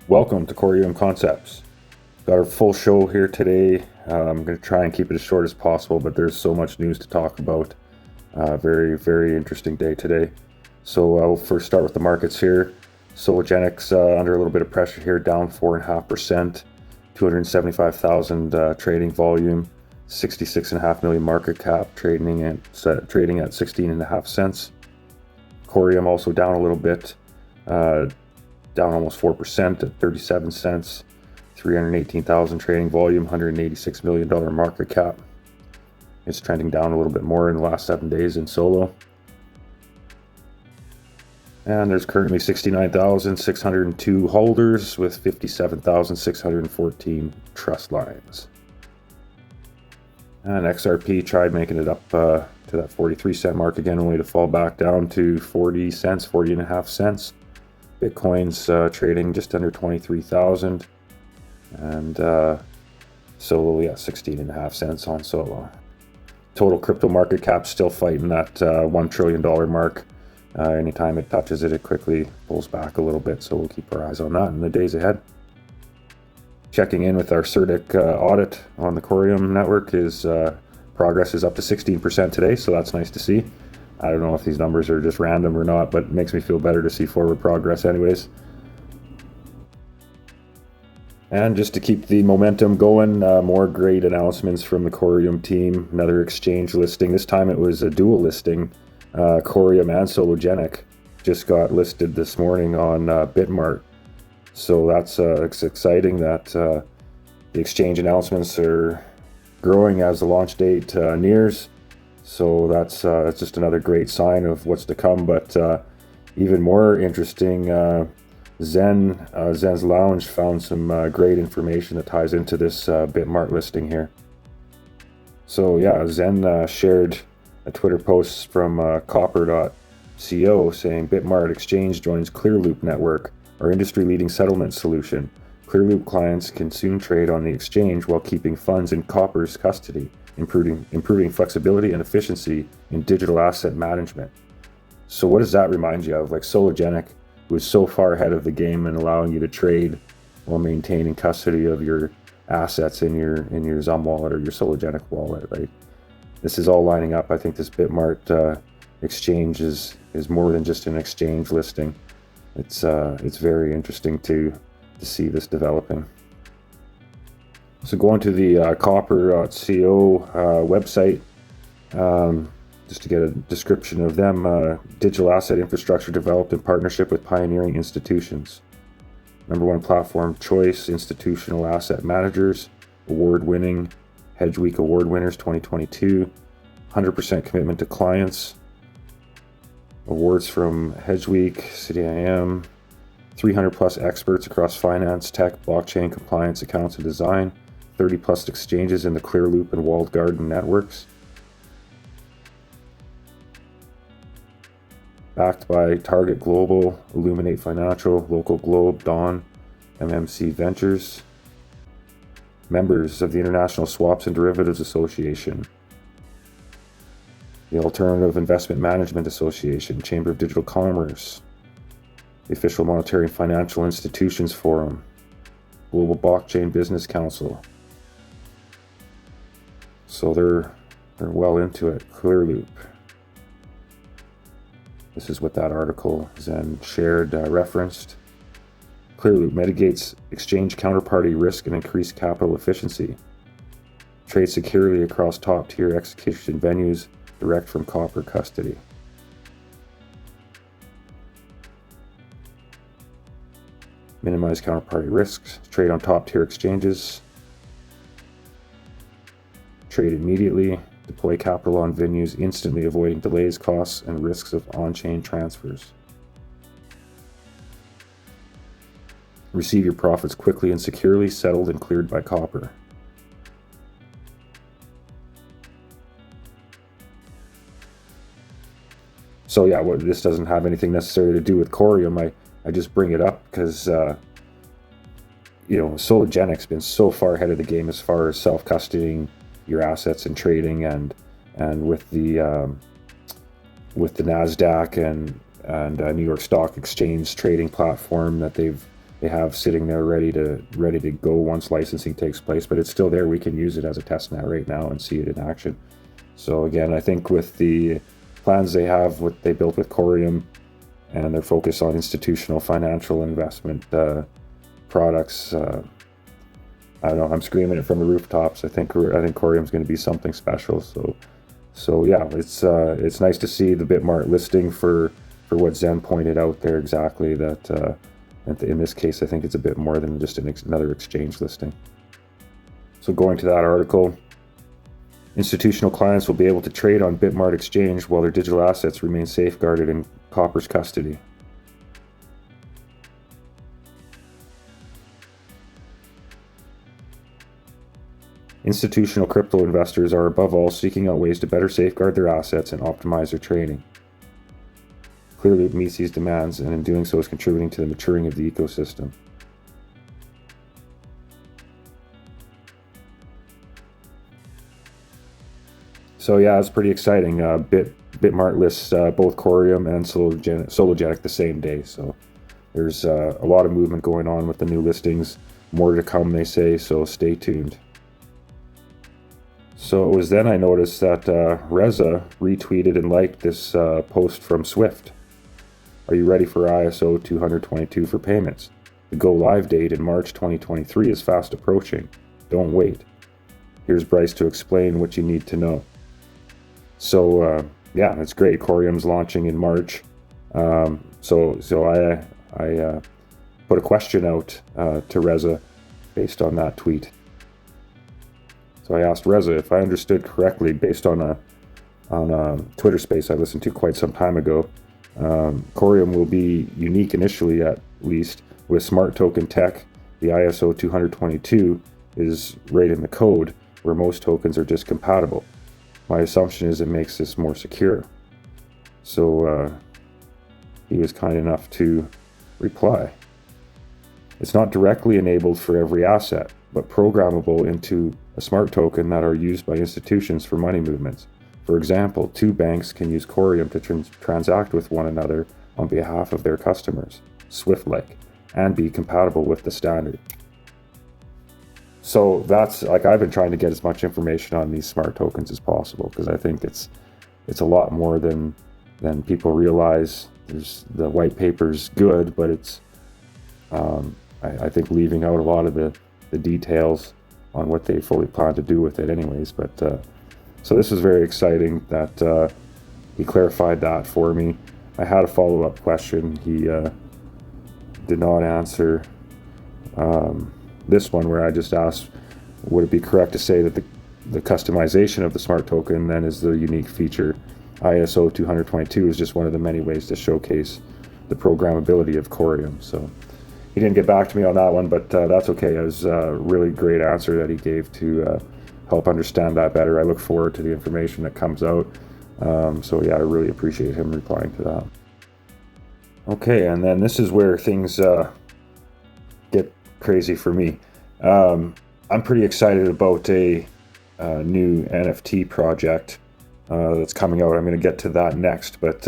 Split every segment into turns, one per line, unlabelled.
Welcome to Coreum Concepts. Got our full show here today. I'm going to try and keep it as short as possible, but there's so much news to talk about. Very, very interesting day today. So I'll first start with the markets here. Sologenic under a little bit of pressure here, down 4.5%, 275,000 trading volume, 66.5 million market cap, trading at 16.5 cents. Coreum also down a little bit, down almost 4% at 37 cents, 318,000 trading volume, $186 million market cap. It's trending down a little bit more in the last 7 days in solo. And there's currently 69,602 holders with 57,614 trust lines. And XRP tried making it up to that 43 cent mark again, only to fall back down to 40 cents, 40.5 cents. Bitcoin's trading just under 23,000, and solo, 16.5 cents on solo. Total crypto market cap still fighting that $1 trillion mark. Anytime it touches it, it quickly pulls back a little bit, so we'll keep our eyes on that in the days ahead. Checking in with our CERDIC audit on the Coreum network is progress is up to 16% today, so that's nice to see. I don't know if these numbers are just random or not, but it makes me feel better to see forward progress anyways. And just to keep the momentum going, more great announcements from the Coreum team. Another exchange listing. This time it was a dual listing. Coreum and sologenic just got listed this morning on BitMart. So that's it's exciting that the exchange announcements are growing as the launch date nears. So that's just another great sign of what's to come. But even more interesting, Zen's Lounge found some great information that ties into this BitMart listing here. So yeah, Zen shared a Twitter post from copper.co saying BitMart Exchange joins Clearloop Network, our industry-leading settlement solution. Clearloop clients can soon trade on the exchange while keeping funds in Copper's custody, improving flexibility and efficiency in digital asset management. So what does that remind you of? Like Sologenic, who is so far ahead of the game and allowing you to trade while maintaining custody of your assets in your Zum wallet or your Sologenic wallet, right? This is all lining up. I think this BitMart exchange is more than just an exchange listing. It's very interesting to see this developing. So going to the copper.co website, just to get a description of them, digital asset infrastructure developed in partnership with pioneering institutions. #1 platform choice, institutional asset managers, award-winning Hedge Week Award winners 2022, 100% commitment to clients, awards from Hedge Week, CDIM, 300 plus experts across finance, tech, blockchain, compliance, accounts, and design, 30 plus exchanges in the Clearloop and Walled Garden networks. Backed by Target Global, Illuminate Financial, Local Globe, Dawn, MMC Ventures. Members of the International Swaps and Derivatives Association, the Alternative Investment Management Association, Chamber of Digital Commerce, the Official Monetary and Financial Institutions Forum, Global Blockchain Business Council. So they're well into it. Clearloop. This is what that article Zen shared referenced. Clearloop mitigates exchange counterparty risk and increased capital efficiency. Trade securely across top-tier execution venues direct from Copper custody. Minimize counterparty risks. Trade on top-tier exchanges. Trade immediately. Deploy capital on venues instantly, avoiding delays, costs, and risks of on-chain transfers. Receive your profits quickly and securely, settled and cleared by Copper. So yeah, this doesn't have anything necessarily to do with Coreum. I just bring it up because Sologenic's been so far ahead of the game as far as self-custodying your assets and trading, and with the NASDAQ and New York Stock Exchange trading platform that they've they have sitting there ready to go once licensing takes place. But it's still there. We can use it as a test net right now and see it in action. So again, I think with the plans they have, what they built with Coreum, and their focus on institutional financial investment products, I don't know. I'm screaming it from the rooftops. I think Coreum's going to be something special. So yeah, it's nice to see the BitMart listing for what Zen pointed out there exactly. That in this case, I think it's a bit more than just another exchange listing. So going to that article. Institutional clients will be able to trade on BitMart Exchange while their digital assets remain safeguarded in Copper's custody. Institutional crypto investors are above all seeking out ways to better safeguard their assets and optimize their trading. Clearly, it meets these demands, and in doing so is contributing to the maturing of the ecosystem. So yeah, it's pretty exciting. BitMart lists both Coreum and sologenic the same day. So there's a lot of movement going on with the new listings. More to come, they say, so stay tuned. So it was then I noticed that Reza retweeted and liked this post from Swift. Are you ready for ISO20022 for payments? The go-live date in March 2023 is fast approaching. Don't wait. Here's Bryce to explain what you need to know. So yeah, it's great. Coreum's launching in March. So I put a question out to Reza based on that tweet. So I asked Reza if I understood correctly, based on a Twitter space I listened to quite some time ago. Coreum will be unique initially, at least, with smart token tech. The ISO20022 is right in the code, where most tokens are just compatible. My assumption is it makes this more secure. So he was kind enough to reply. It's not directly enabled for every asset, but programmable into a smart token that are used by institutions for money movements. For example, two banks can use Coreum to transact with one another on behalf of their customers, Swift-like, and be compatible with the standard. So that's, like, I've been trying to get as much information on these smart tokens as possible, because I think it's a lot more than people realize. There's the white paper's good, but it's I think leaving out a lot of the details on what they fully plan to do with it anyways. But so this is very exciting that he clarified that for me. I had a follow-up question. He did not answer this one, where I just asked, would it be correct to say that the customization of the smart token then is the unique feature? ISO20022 is just one of the many ways to showcase the programmability of Coreum. So he didn't get back to me on that one, but that's okay. It was a really great answer that he gave to help understand that better. I look forward to the information that comes out. So yeah, I really appreciate him replying to that. Okay, and then this is where things get crazy for me. I'm pretty excited about a new NFT project that's coming out. I'm going to get to that next, but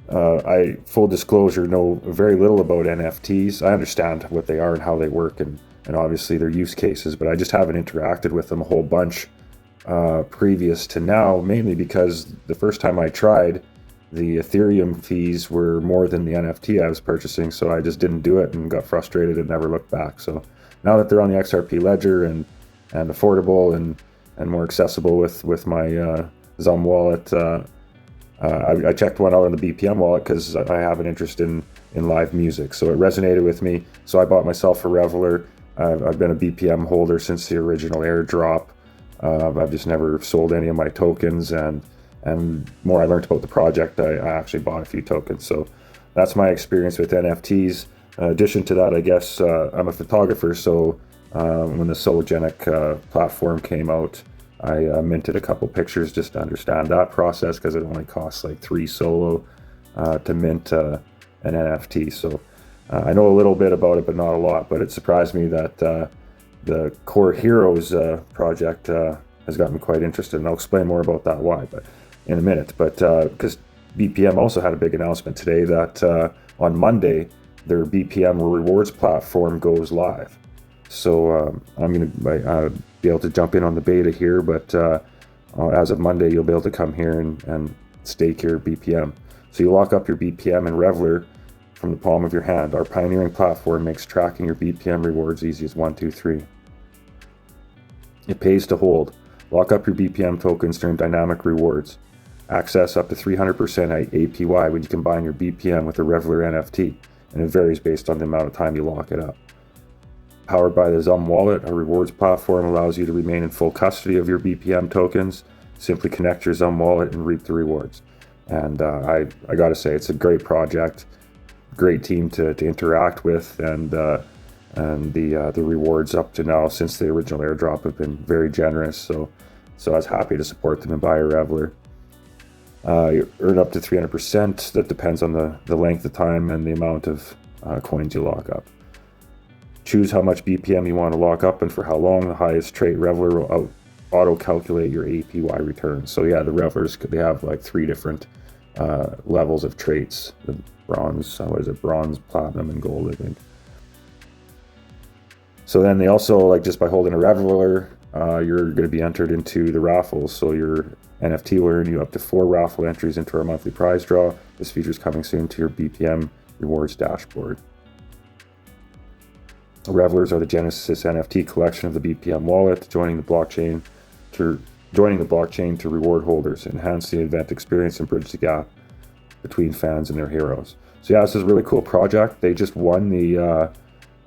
I, full disclosure, know very little about NFTs. I understand what they are and how they work, and obviously their use cases, but I just haven't interacted with them a whole bunch previous to now, mainly because the first time I tried, the Ethereum fees were more than the NFT I was purchasing, so I just didn't do it and got frustrated and never looked back. So now that they're on the XRP ledger and affordable and more accessible with my Zum wallet, I checked one out on the BPM wallet because I have an interest in live music, so it resonated with me. So I bought myself a Reveler. I've been a BPM holder since the original airdrop. I've just never sold any of my tokens, and more I learned about the project, I actually bought a few tokens. So that's my experience with NFTs. In addition to that, I guess I'm a photographer, so when the sologenic platform came out, I minted a couple pictures just to understand that process, because it only costs like 3 solo to mint an NFT. So I know a little bit about it, but not a lot. But it surprised me that the Core Heroes project has got me quite interested, and I'll explain more about that why, but in a minute. But because BPM also had a big announcement today that on Monday their BPM rewards platform goes live. So I'm going to be able to jump in on the beta here, but as of Monday, you'll be able to come here and stake your BPM. So you lock up your BPM in Reveler from the palm of your hand. Our pioneering platform makes tracking your BPM rewards easy as 1, 2, 3. It pays to hold. Lock up your BPM tokens to earn dynamic rewards. Access up to 300% APY when you combine your BPM with a Reveler NFT, and it varies based on the amount of time you lock it up. Powered by the Zum wallet, our rewards platform allows you to remain in full custody of your BPM tokens. Simply connect your Zum wallet and reap the rewards. And I got to say, it's a great project, great team to interact with, and the rewards up to now since the original airdrop have been very generous. So I was happy to support them and buy a Reveler. You earn up to 300%. That depends on the length of time and the amount of coins you lock up. Choose how much BPM you want to lock up and for how long. The highest trait Reveler will auto-calculate your APY return. So yeah, the Revelers, they have like 3 different levels of traits. The bronze, bronze, platinum, and gold, I think. So then they also, like, just by holding a Reveler, you're going to be entered into the raffles. So your NFT will earn you up to 4 raffle entries into our monthly prize draw. This feature is coming soon to your BPM rewards dashboard. Revelers are the Genesis NFT collection of the BPM wallet, joining the blockchain to reward holders, enhance the event experience, and bridge the gap between fans and their heroes. So yeah, this is a really cool project. They just won the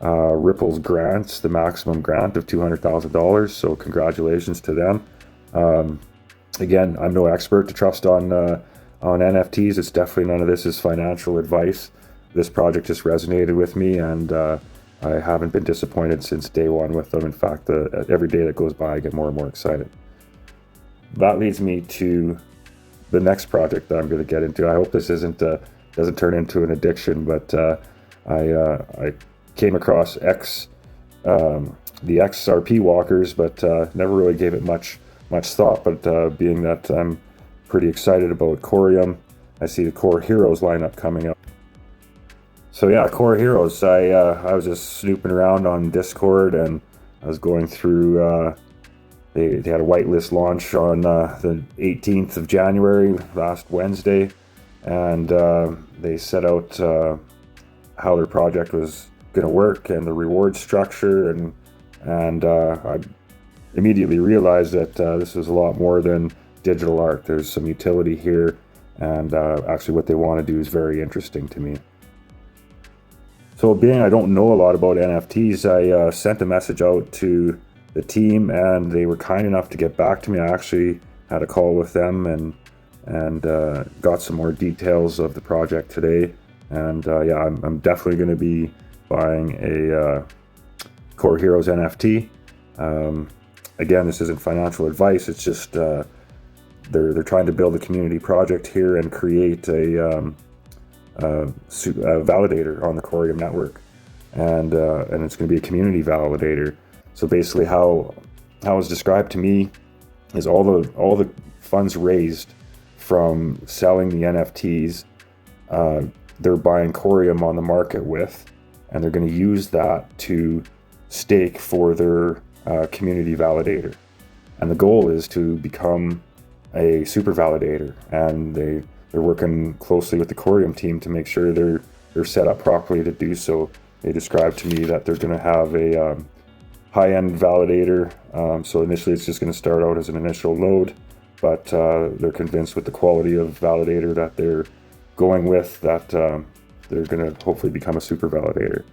Ripple's grants, the maximum grant of $200,000. So congratulations to them. Again, I'm no expert to trust on NFTs. It's definitely none of this is financial advice. This project just resonated with me, and I haven't been disappointed since day one with them. In fact, every day that goes by, I get more and more excited. That leads me to the next project that I'm going to get into. I hope this doesn't turn into an addiction, but I came across the XRP walkers, but never really gave it much thought. But being that I'm pretty excited about Coreum, I see the Core Heroes lineup coming up. So yeah, Core Heroes, I was just snooping around on Discord, and I was going through, they had a whitelist launch on the 18th of January, last Wednesday, and they set out how their project was going to work and the reward structure, and I immediately realized that this was a lot more than digital art. There's some utility here, and actually what they want to do is very interesting to me. So being I don't know a lot about NFTs, I sent a message out to the team, and they were kind enough to get back to me. I actually had a call with them and got some more details of the project today. And yeah, I'm definitely going to be buying a Core Heroes NFT. Again, this isn't financial advice. It's just they're trying to build a community project here and create a validator on the Coreum network, and it's going to be a community validator. So basically, how it's described to me is all the funds raised from selling the NFTs, they're buying Coreum on the market with, and they're going to use that to stake for their community validator. And the goal is to become a super validator, and they're working closely with the Coreum team to make sure they're set up properly to do so. They described to me that they're going to have a high-end validator. So initially it's just going to start out as an initial load, but they're convinced with the quality of validator that they're going with that they're going to hopefully become a super validator.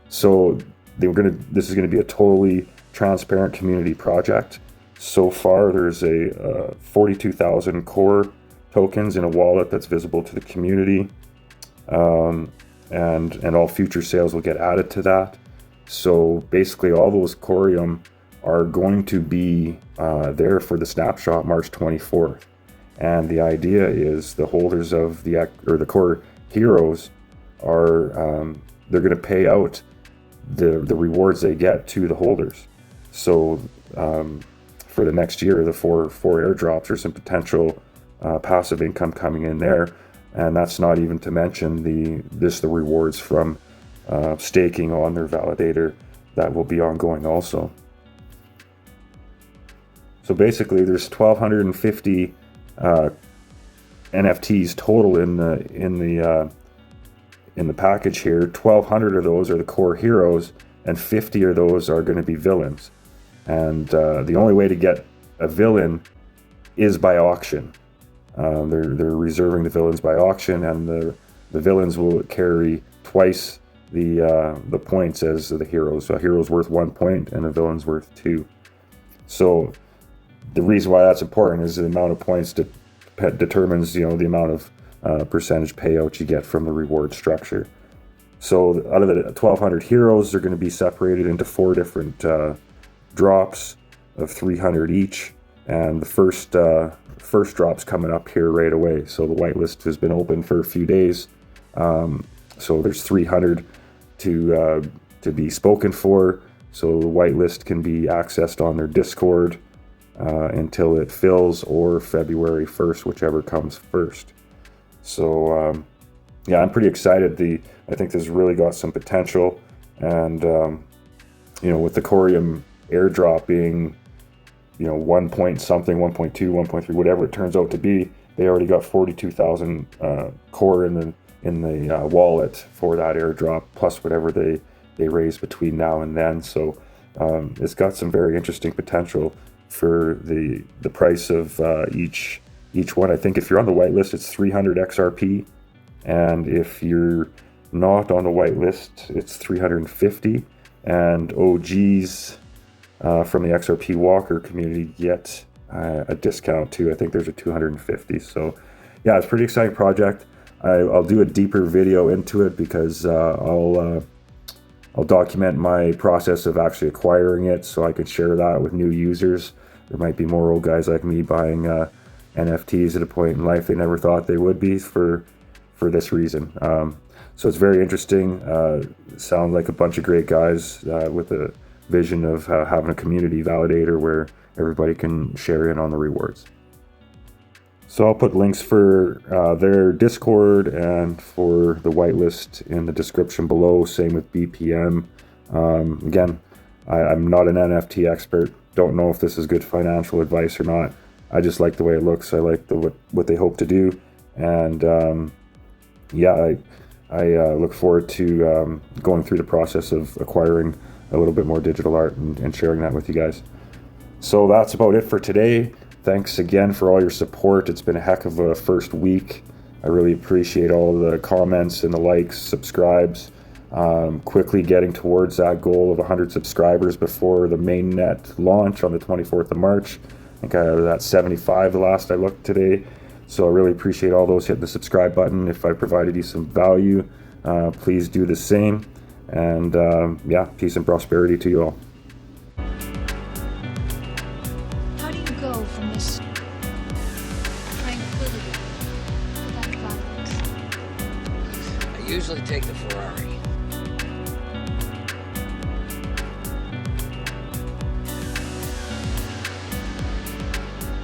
So this is going to be a totally transparent community project. So far there's a 42,000 core tokens in a wallet that's visible to the community, and all future sales will get added to that. So basically all those Coreum are going to be there for the snapshot March 24th. And the idea is the holders of the Core Heroes are they're going to pay out the rewards they get to the holders. So for the next year, the four airdrops, there's some potential passive income coming in there, and that's not even to mention the rewards from staking on their validator that will be ongoing also. So basically, there's 1,250 NFTs total in the package here. 1,200 of those are the core heroes, and 50 of those are going to be villains. And the only way to get a villain is by auction. They're reserving the villains by auction, and the villains will carry twice the points as the heroes. So a hero's worth 1 point, and a villain's worth 2. So the reason why that's important is the amount of points determines, the amount of percentage payout you get from the reward structure. So out of the 1,200 heroes, they're going to be separated into 4 different drops of 300 each, and the first drop's coming up here right away. So the whitelist has been open for a few days, so there's 300 to be spoken for. So the whitelist can be accessed on their Discord until it fills, or February 1st, whichever comes first. So yeah, I'm pretty excited. I think this really got some potential, and with the Coreum airdrop being 1 point something, 1.2, 1.3, whatever it turns out to be, they already got 42,000 core in the wallet for that airdrop, plus whatever they raise between now and then. So it's got some very interesting potential for the price of each one. I think if you're on the whitelist, it's 300 XRP, and if you're not on the whitelist, it's 350. And OGs from the XRP Walker community get a discount too. I think there's a 250. So yeah, it's a pretty exciting project. I'll do a deeper video into it, because I'll document my process of actually acquiring it, so I can share that with new users. There might be more old guys like me buying NFTs at a point in life they never thought they would be for this reason. So it's very interesting. Sound like a bunch of great guys with a vision of having a community validator where everybody can share in on the rewards. So I'll put links for their Discord and for the whitelist in the description below. Same with BPM. Again, I'm not an NFT expert. Don't know if this is good financial advice or not. I just like the way it looks. I like what they hope to do, and yeah, I look forward to going through the process of acquiring a little bit more digital art and sharing that with you guys. So that's about it for today. Thanks again for all your support. It's been a heck of a first week. I really appreciate all the comments and the likes, subscribes. Quickly getting towards that goal of 100 subscribers before the mainnet launch on the 24th of March. I think I was at 75 the last I looked today. So I really appreciate all those hitting the subscribe button. If I provided you some value, please do the same. And yeah, peace and prosperity to you all.
How do you go from this tranquility to that violence?
I usually take the Ferrari.